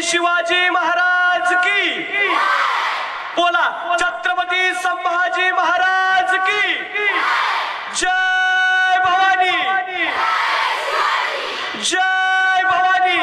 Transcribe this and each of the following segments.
शिवाजी महाराज की, बोला छत्रपती संभाजी महाराज की जय भवानी, जय भवानी।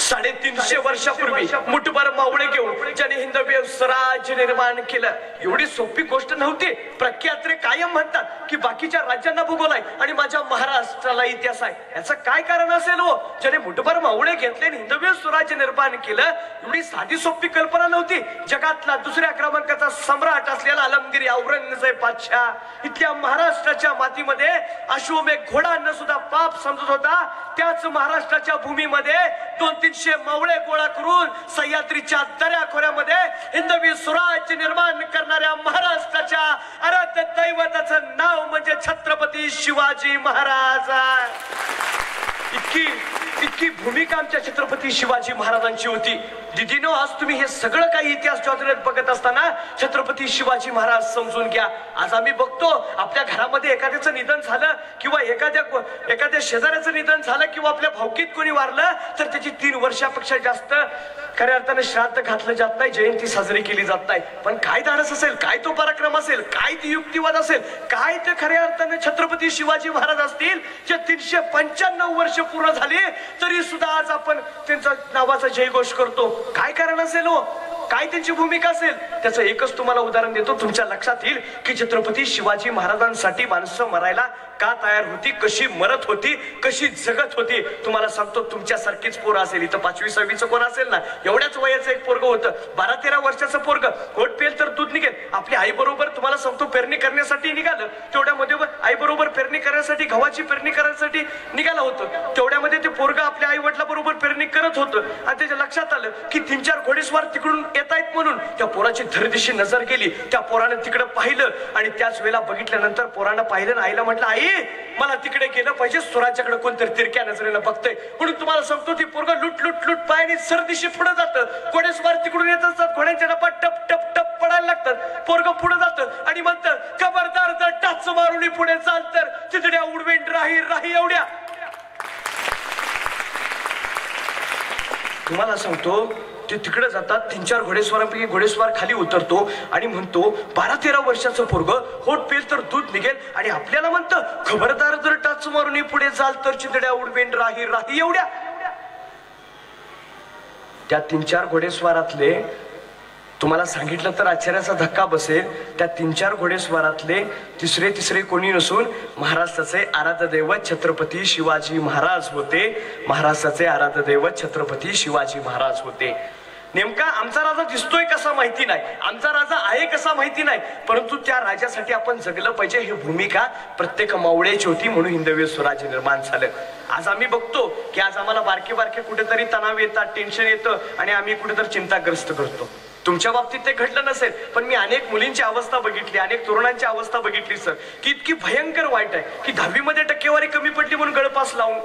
350 वर्षापूर्वी मुठभर मावळे घेऊन ज्याने हिंदवी स्वराज्य निर्माण केलं, एवढी सोपी गोष्ट नव्हती। प्रख्यात्रे कायम म्हणतात की बाकीच्या राज्यांना भूगोल आहे आणि माझ्या महाराष्ट्राला इतिहास आहे। याचं काय कारण असेल हो? ज्याने मुठभर मावळे घेतले आणि हिंदवी स्वराज्य निर्माण केलं, एवढी साधी सोपी कल्पना नव्हती। जगातला दुसऱ्या क्रमांकाचा सम्राट असलेला आलमगीर औरंगजेब बादशाह इथल्या महाराष्ट्राच्या मातीमध्ये अश्वमेध घोडा आणणं सुद्धा पाप समजत होता। त्याच महाराष्ट्राच्या भूमीमध्ये 200-300 मावळे गोळा करून सह्याद्रीच्या दऱ्याखोऱ्यामध्ये हिंदवी स्वराज्य निर्माण करणाऱ्या महाराष्ट्राच्या आराध्य दैवताचं नाव म्हणजे छत्रपती शिवाजी महाराज। इतकी भूमिका आमच्या छत्रपती शिवाजी महाराजांची होती। दिदीनो, आज तुम्ही हे सगळं काही इतिहास ज्योतिरात बघत असताना छत्रपती शिवाजी महाराज समजून घ्या। आज आम्ही बघतो आपल्या घरामध्ये एखाद्याचं निधन झालं किंवा एखाद्या शेजाऱ्याचं निधन झालं किंवा आपल्या भावकीत कोणी वारलं तर त्याची 3 वर्षापेक्षा जास्त खऱ्या अर्थाने श्राद्ध घातलं जात नाही, जयंती साजरी केली जात नाही। पण काय धाडस असेल, काय तो पराक्रम असेल, काय ती युक्तिवाद असेल, काय ते खऱ्या अर्थाने छत्रपती शिवाजी महाराज असतील जे 395 वर्ष पूर्ण झाली तरी सुद्धा आज आपण त्यांच्या नावाचा जयघोष करतो। काय कारण असेल हो? काय त्यांची भूमिका असेल? त्याचं एकच तुम्हाला उदाहरण देतो, तुमच्या लक्षात येईल की छत्रपती शिवाजी महाराजांसाठी माणसं मरायला का तयार होती, कशी मरत होती, कशी जगत होती। तुम्हाला सांगतो, तुमच्यासारखीच पोरं असेल, इथं 5वी-6वीचं कोण असेल ना, एवढ्याच वयाचं एक पोरग होतं, 12-13 वर्षाचं पोरग, होट पेल तर दूध निघेल। आपली आई बरोबर तुम्हाला सांगतो पेरणी करण्यासाठी निघालं, तेवढ्यामध्ये आई बरोबर पेरणी करण्यासाठी, गव्हाची पेरणी करण्यासाठी निघालं होतं। तेवढ्यामध्ये ते पोरग आपल्या आई वडिला बरोबर पेरणी करत होतं आणि त्याच्या लक्षात आलं की 3-4 घोडेस्वार तिकडून येत आहेत म्हणून त्या पोराची धरदिशी नजर गेली। त्या पोरानं तिकडे पाहिलं आणि त्याच वेळेला बघितल्यानंतर पोरानं पाहिलं, आईला म्हटलं, आई मला तिकडे गेलं पाहिजे, स्वराज्याकडे कोणतरी तिरक्या नजरेनं बघतंय। म्हणून तुम्हाला सांगतो ती पोरग लुट पायाने सरदिशी पुढे जातं। घोडेस्वार तिकडून येत असतात, घोड्यांच्या डबा टप टप टप पडायला लागतात, पोरग पुढे जातं आणि म्हणतं, खबरदार जर टाच मारून पुढे चाल तर तिथड्या उडवेन राही एवढ्या। तुम्हाला सांगतो ते तिकडे जातात, 3-4 घोडेस्वारांपैकी घोडेस्वार खाली उतरतो आणि म्हणतो, 12-13 वर्षाचं पोरग, होट पेल तर दूध निघेल आणि आपल्याला म्हणतं, खबरदार जर टाच मारून पुढे जाल तर चितड्या उडवेन राही एवढ्या। त्या 3-4 घोडेस्वारातले तुम्हाला सांगितलं तर आश्चर्याचा धक्का बसेल, त्या 3-4 घोडेस्वारातले तिसरे कोणी नसून महाराष्ट्राचे आराध्य दैवत छत्रपती शिवाजी महाराज होते। महाराष्ट्राचे आराध्य दैवत छत्रपती शिवाजी महाराज होते। नेमका आमचा राजा दिसतोय कसा माहिती नाही, आमचा राजा आहे कसा माहिती नाही, परंतु त्या राजासाठी आपण जगलं पाहिजे ही भूमिका प्रत्येक मावळ्याची होती, म्हणून हिंदवी स्वराज्य निर्माण झालं। आज आम्ही बघतो की आज आम्हाला बारके कुठेतरी तणाव येतात, टेन्शन येतं आणि आम्ही कुठेतरी चिंताग्रस्त करतो। तुमच्या बाबतीत ते घडलं नसेल, पण मी अनेक मुलींची अवस्था बघितली, अनेक तरुणांची अवस्था बघितली सर, की इतकी भयंकर वाईट आहे की 10वी टक्केवारी कमी पडली म्हणून गळपास लावून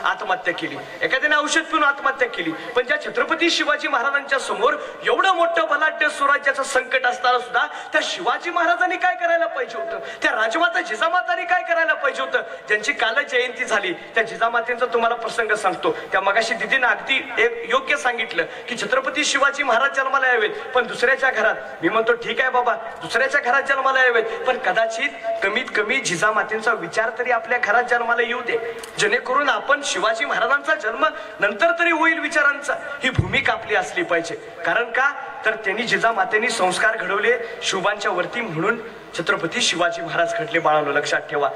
आत्महत्या केली, एखाद्याने औषध पिऊन आत्महत्या केली। पण ज्या छत्रपती शिवाजी महाराजांच्या समोर एवढं मोठं बलाढ्य स्वराज्याचं संकट असताना सुद्धा त्या शिवाजी महाराजांनी काय करायला पाहिजे होतं, त्या राजमाता जिजामातांनी काय करायला पाहिजे होतं, ज्यांची काल जयंती झाली त्या जिजामातेंचा तुम्हाला प्रसंग सांगतो। त्या मगाशी दिदीनं अगदी एक योग्य सांगितलं की छत्रपती शिवाजी महाराज जन्माला यावेत, पण दुसऱ्याच्या घरात। मी म्हणतो ठीक आहे बाबा, दुसऱ्याच्या घरात जन्माला यावेत, पण कदाचित कमीत कमी जिजामातेंचा विचार तरी आपल्या घरात जन्माला येऊ दे, जेणेकरून आपण शिवाजी महाराजांचा जन्म नंतर तरी होईल विचारांचा, ही भूमिका आपली असली पाहिजे। कारण का तर त्यांनी जिजामातेंनी संस्कार घडवले शुभांच्या वरती, म्हणून छत्रपती शिवाजी महाराज घडले। बाळांनो लक्षात ठेवा,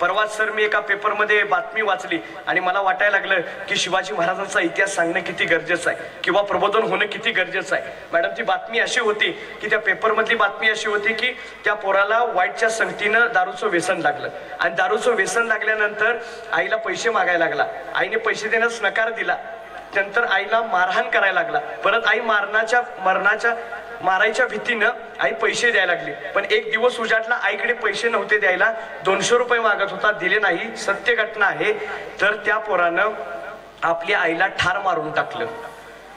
परवाच सर मी एका पेपरमध्ये बातमी वाचली आणि मला वाटायला लागलं की शिवाजी महाराजांचा इतिहास सांगणं किती गरजेचं आहे किंवा प्रबोधन होणं किती गरजेचं आहे। मॅडम ती बातमी अशी होती की त्या पेपरमधली बातमी अशी होती की त्या पोराला वाईटच्या संगतीनं दारूचं व्यसन लागलं आणि दारूचं व्यसन लागल्यानंतर आईला पैसे मागायला लागला, आईने पैसे देण्यास नकार दिला, नंतर आईला मारहाण करायला लागला, परत आई मारायच्या भीतीनं आई पैसे द्यायला लागली, पण एक दिवस उजाडला, आईकडे पैसे नव्हते द्यायला, 200 रुपये मागत होता, दिले नाही, सत्य घटना आहे। तर त्या पोरानं आपल्या आईला ठार मारून टाकलं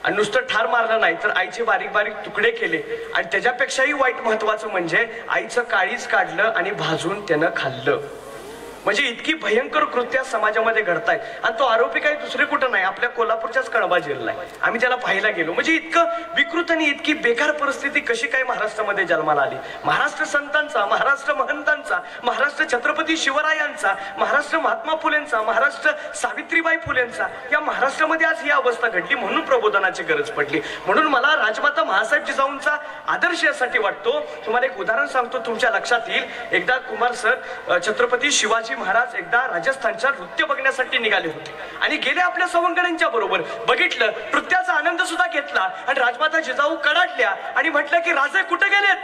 आणि नुसतं ठार मारलं नाही तर आईचे बारीक तुकडे केले आणि त्याच्यापेक्षाही वाईट महत्वाचं म्हणजे आईचं काळीज काढलं आणि भाजून त्यानं खाल्लं। म्हणजे इतकी भयंकर कृत्या समाजामध्ये घडतायत आणि तो आरोपी काही दुसरे कुठं नाही, आपल्या कोल्हापूरच्याच कळंबा जेलला आहे. आम्ही त्याला पाहायला गेलो. म्हणजे इतकं विकृत आणि इतकी बेकार परिस्थिती कशी काय महाराष्ट्रामध्ये जन्माला आली. महाराष्ट्र संतांचा, महाराष्ट्र महंतांचा, महाराष्ट्र छत्रपती शिवरायांचा, महाराष्ट्र महात्मा फुलेंचा, महाराष्ट्र सावित्रीबाई फुलेंचा, या महाराष्ट्रामध्ये आज ही अवस्था घडली. म्हणून प्रबोधनाची गरज पडली. म्हणून मला राजमाता महासाहेब जिजाऊंचा आदर्श यासाठी वाटतो. तुम्हाला एक उदाहरण सांगतो, तुमच्या लक्षात येईल. एकदा कुमार सर, छत्रपती शिवाजी महाराज एकदा राजस्थानच्या नृत्य बघण्यासाठी निघाले होते आणि गेले आपल्या सवंगड्यांच्या बरोबर. बघितलं, नृत्याचा आनंद सुद्धा घेतला आणि राजमाता जिजाऊ कडाडल्या आणि म्हटलं की राजे कुठे गेलेत.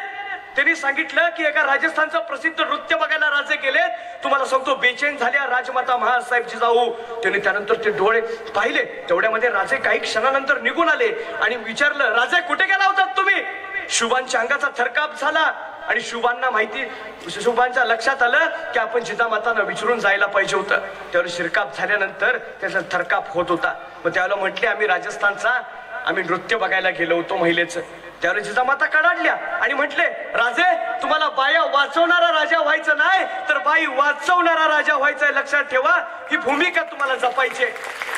त्यांनी सांगितलं की एका राजस्थानचं प्रसिद्ध नृत्य बघायला राजे गेलेत. तुम्हाला सांगतो, बेचैन झाल्या राजमाता महासाहेब जिजाऊ. त्यांनी त्यानंतर ते डोळे पाहिले, तेवढ्यामध्ये राजे काही क्षणानंतर निघून आले आणि विचारलं, राजे कुठे गेला होतात तुम्ही. शुभांच्या अंगाचा थरकाप झाला आणि शुभांना माहिती, शुभांच्या लक्षात आलं की आपण जिजामातांना विचारून जायला पाहिजे होतं. त्यावेळेस शिरकाप झाल्यानंतर त्याचा थरकाप होत होता. मग त्यावेळेला म्हटले, आम्ही राजस्थानचा आम्ही नृत्य बघायला गेलो होतो महिलेचं. त्यावेळेस जिजामाता कडाडल्या आणि म्हटले, राजे तुम्हाला बाया वाचवणारा राजा व्हायचं नाही तर बाई वाचवणारा राजा व्हायचंय, लक्षात ठेवा. ही भूमिका तुम्हाला जपायची.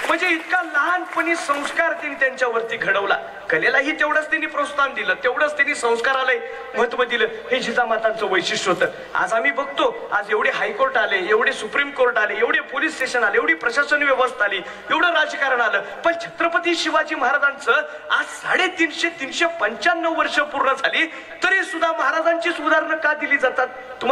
म्हणजे इतका लहानपणी संस्कार त्यांनी त्यांच्यावरती घडवला. कलेलाही तेवढंच त्यांनी प्रोत्साहन दिलं, तेवढंच त्यांनी संस्काराला महत्व दिलं. हे जिजामातांचं वैशिष्ट्य होतं. आज आम्ही बघतो, आज एवढे हायकोर्ट आले, एवढे सुप्रीम कोर्ट आले, एवढे पोलीस स्टेशन आले, एवढी प्रशासन व्यवस्था आली, एवढं राजकारण आलं, पण छत्रपती शिवाजी महाराजांचं आज 350-395 वर्ष पूर्ण झाली तरी सुद्धा महाराजांची उदाहरणं का दिली जातात. तुम्हाला